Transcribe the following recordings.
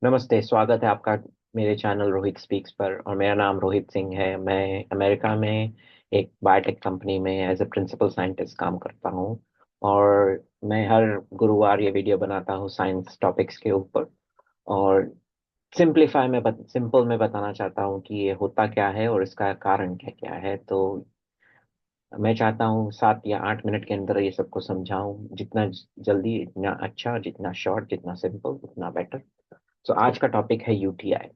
नमस्ते, स्वागत है आपका मेरे चैनल रोहित स्पीक्स पर। और मेरा नाम रोहित सिंह है। मैं अमेरिका में एक बायोटेक कंपनी में एज ए प्रिंसिपल साइंटिस्ट काम करता हूँ। और मैं हर गुरुवार ये वीडियो बनाता हूँ साइंस टॉपिक्स के ऊपर। और सिंपल में बताना चाहता हूँ कि ये होता क्या है और इसका कारण क्या क्या है। तो मैं चाहता हूँ 7 या 8 मिनट के अंदर ये सबको समझाऊं, जितना जल्दी इतना अच्छा, जितना शॉर्ट जितना सिंपल उतना बेटर। तो आज का टॉपिक है यूटीआई।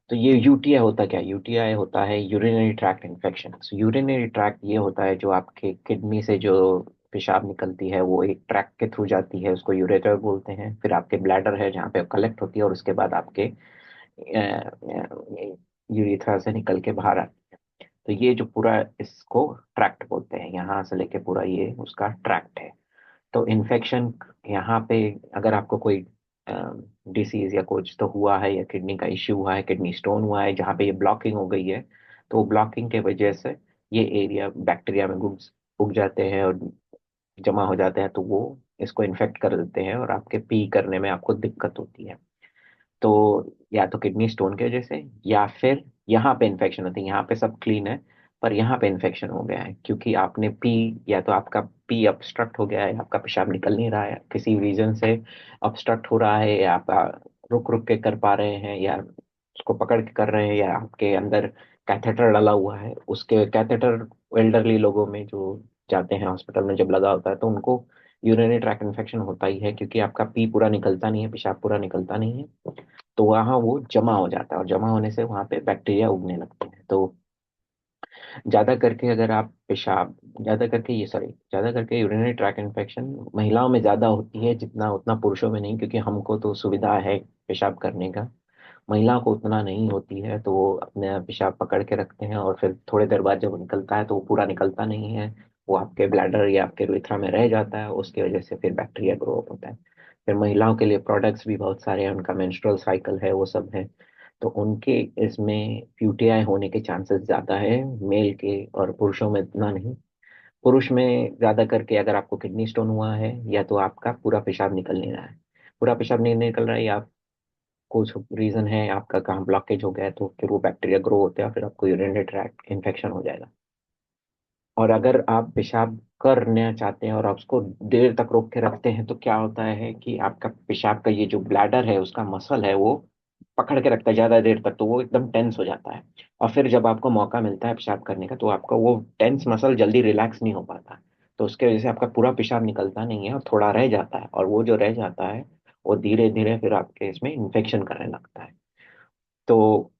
तो ये यूटीआई होता क्या है? यूटीआई होता है urinary tract infection. Urinary tract ये होता है जो आपके किडनी से जो पेशाब निकलती है वो एक ट्रैक्ट के थ्रू जाती है, उसको यूरेटर बोलते हैं। फिर आपके ब्लैडर है जहाँ पे कलेक्ट होती है, और उसके बाद आपके यूरिथ्रा से निकल के बाहर आती है। तो ये जो पूरा इसको ट्रैक्ट बोलते हैं, यहाँ से लेके पूरा ये उसका ट्रैक्ट है। तो इन्फेक्शन यहाँ पे, अगर आपको कोई डिसीज या कुछ तो हुआ है, या किडनी का इश्यू हुआ है, किडनी स्टोन हुआ है जहाँ पे ये ब्लॉकिंग हो गई है, तो ब्लॉकिंग के वजह से ये एरिया बैक्टीरिया में उग उग जाते हैं और जमा हो जाते हैं। तो वो इसको इन्फेक्ट कर देते हैं और आपके पी करने में आपको दिक्कत होती है। तो या तो किडनी स्टोन की वजह से, या फिर यहाँ पे इन्फेक्शन होती है। यहाँ पे सब क्लीन है, पर यहाँ पे इन्फेक्शन हो गया है क्योंकि आपने पी, या तो आपका पी obstruct हो गया है, आपका पेशाब निकल नहीं रहा है किसी रीजन से, obstruct हो रहा है, या आप रुक रुक के कर पा रहे हैं, या उसको पकड़ के कर रहे हैं, या आपके अंदर कैथेटर डला हुआ है। उसके कैथेटर एल्डरली लोगों में जो जाते हैं हॉस्पिटल में जब लगा होता है, तो उनको यूरिनरी ट्रैक इन्फेक्शन होता ही है, क्योंकि आपका पी पूरा निकलता नहीं है, पेशाब पूरा निकलता नहीं है। तो वहाँ वो जमा हो जाता है, और जमा होने से वहाँ पे बैक्टीरिया उगने लगते हैं। तो ज्यादा करके अगर आप पेशाब, ज्यादा करके यूरिनरी ट्रैक इन्फेक्शन महिलाओं में ज्यादा होती है, जितना उतना पुरुषों में नहीं, क्योंकि हमको तो सुविधा है पेशाब करने का। महिलाओं को उतना नहीं होती है, तो वो अपने पेशाब पकड़ के रखते हैं, और फिर थोड़ी देर बाद जब वो निकलता है तो वो पूरा निकलता नहीं है। वो आपके ब्लैडर या आपके urethra में रह जाता है, उसकी वजह से फिर बैक्टीरिया ग्रो अप होता है। फिर महिलाओं के लिए प्रोडक्ट्स भी बहुत सारे हैं, उनका मेंस्ट्रुअल साइकिल है, वो सब है। तो उनके इसमें यूटीआई होने के चांसेस ज्यादा है मेल के, और पुरुषों में इतना नहीं। पुरुष में ज्यादा करके अगर आपको किडनी स्टोन हुआ है, या तो आपका पूरा पेशाब निकल नहीं रहा है, पूरा पेशाब नहीं निकल रहा है, या कुछ रीजन है आपका कहाँ ब्लॉकेज हो गया है, तो फिर वो बैक्टीरिया ग्रो होते हैं, फिर आपको यूरिनरी ट्रैक्ट इन्फेक्शन हो जाएगा। और अगर आप पेशाब करना चाहते हैं और आप उसको देर तक रोक के रखते हैं, तो क्या होता है कि आपका पेशाब का ये जो ब्लैडर है उसका मसल है, वो पकड़ के रखता है ज्यादा देर तक, तो वो एकदम टेंस हो जाता है। और फिर जब आपको मौका मिलता है पेशाब करने का, तो आपका वो टेंस मसल जल्दी रिलैक्स नहीं हो पाता। तो उसके वजह से आपका पूरा पेशाब निकलता नहीं है, और थोड़ा रह जाता है, और वो जो रह जाता है वो धीरे धीरे फिर आपके इसमें इन्फेक्शन करने लगता है। तो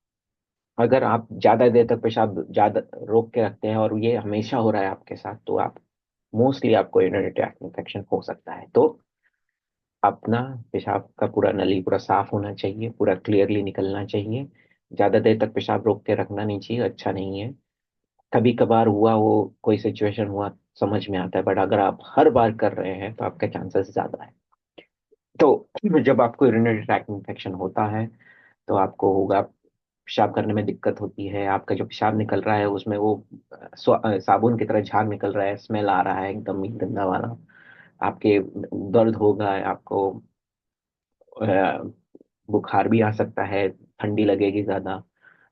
अगर आप ज्यादा देर तक पेशाब ज्यादा रोक के रखते हैं, और ये हमेशा हो रहा है आपके साथ, तो आप मोस्टली आपको यूरिनरी ट्रैक्ट इन्फेक्शन हो सकता है। तो अपना पेशाब का पूरा नली पूरा साफ होना चाहिए, पूरा क्लियरली निकलना चाहिए। ज्यादा देर तक पेशाब रोक के रखना नहीं चाहिए, अच्छा नहीं है। कभी कभार हुआ, वो कोई सिचुएशन हुआ, समझ में आता है, बट अगर आप हर बार कर रहे हैं तो आपके चांसेस ज्यादा है। तो जब आपको यूरिनरी ट्रैक्ट इन्फेक्शन होता है, तो आपको होगा, पेशाब करने में दिक्कत होती है, आपका जो पेशाब निकल रहा है उसमें वो साबुन की तरह झाग निकल रहा है, स्मेल आ रहा है एकदम ही गंदा वाला। आपके दर्द होगा, आपको अ, बुखार भी आ सकता है, ठंडी लगेगी ज्यादा,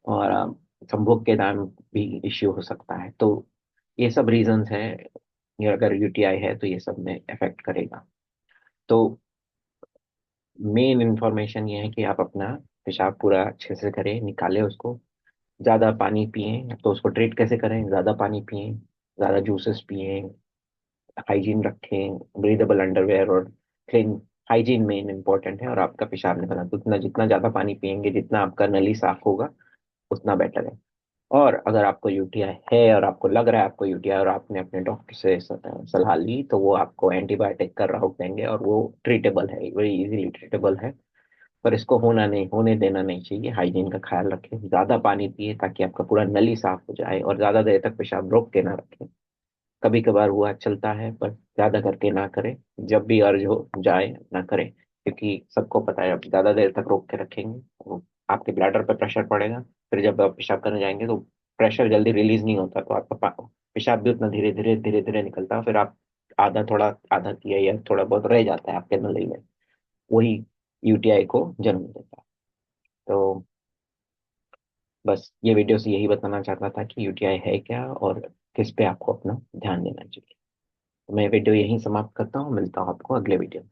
और संभोग के दौरान भी इश्यू हो सकता है। तो ये सब रीजंस है। ये अगर यूटीआई है तो ये सब में इफेक्ट करेगा। तो मेन इंफॉर्मेशन ये है कि आप अपना पेशाब पूरा अच्छे से करें, निकालें उसको। ज्यादा पानी पिएं, तो उसको ट्रीट कैसे करें? ज्यादा पानी पिएं, ज्यादा जूसेस पिएं, हाइजीन रखें, ब्रीदेबल अंडरवेयर, और क्लीन। हाइजीन मेन इंपॉर्टेंट है, और आपका पेशाब निकलना, तो उतना जितना ज्यादा पानी पिएंगे, जितना आपका नली साफ होगा, उतना बेटर है। और अगर आपको यूटीआई है, और आपको लग रहा है आपको यूटीआई, और आपने अपने डॉक्टर से सलाह ली, तो वो आपको एंटीबायोटिक का रोक देंगे, और वो ट्रीटेबल है, वेरी इजीली ट्रीटेबल है। पर इसको होने देना नहीं चाहिए। हाइजीन का ख्याल रखें, ज्यादा पानी पिए ताकि आपका पूरा नली साफ हो जाए, और ज्यादा देर तक पेशाब रोक के ना रखें। कभी कभार हुआ चलता है, पर ज्यादा करके ना करें। जब भी अर्ज हो जाए ना करें, क्योंकि सबको पता है, आप ज्यादा देर तक रोक के रखेंगे तो आपके ब्लैडर पर प्रेशर पड़ेगा। फिर जब आप पेशाब करने जाएंगे तो प्रेशर जल्दी रिलीज नहीं होता, तो आपका पेशाब भी उतना धीरे धीरे निकलता है। फिर आप आधा किया, या थोड़ा बहुत रह जाता है आपके नली में, वही यूटीआई को जन्म देता है। तो बस ये वीडियो से यही बताना चाहता था कि यूटीआई है क्या और किस पे आपको अपना ध्यान देना चाहिए। तो मैं वीडियो यहीं समाप्त करता हूँ, मिलता हूँ आपको अगले वीडियो में।